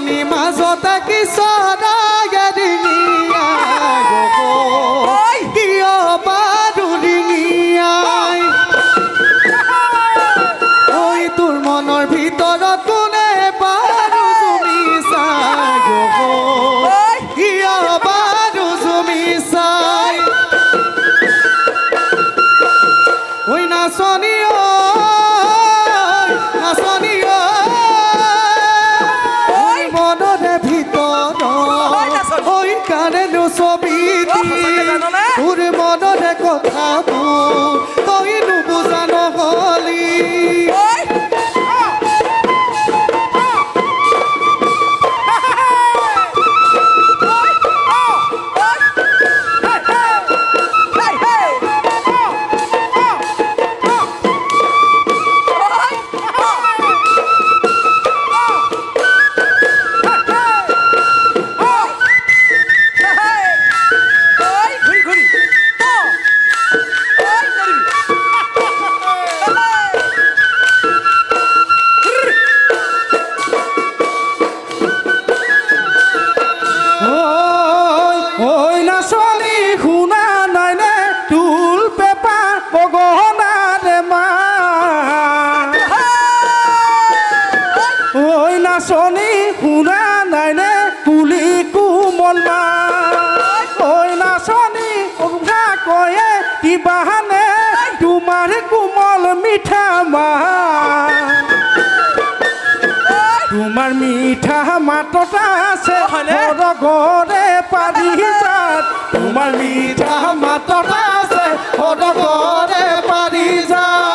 নাচনি মাজতে কি চৰায়ে ৰিঙিয়াই কিয় বাৰু ৰিঙিয়াই ঐ তোৰ মনৰ ভিতৰত কোনে বাৰু জুমি চাই কিয় বাৰু জুমি চাই ঐ নাচনি নাচনি মনৰে ভিতৰত ঐ কাৰেনো ছবি তোৰ মনৰে কথাবোৰ তই নুবুজা নহলি নাচনি শুনা নাইনে কুলি কোমল মা ঐ নাচনি উঘা কয়ে কিবাহানে তোমাৰ কোমল মিঠা মা তোমাৰ মিঠা মাতত আছে ঘৰে পাৰি যাত তোমাৰ মিঠা মাতত আছে ঘৰে পাৰি যাত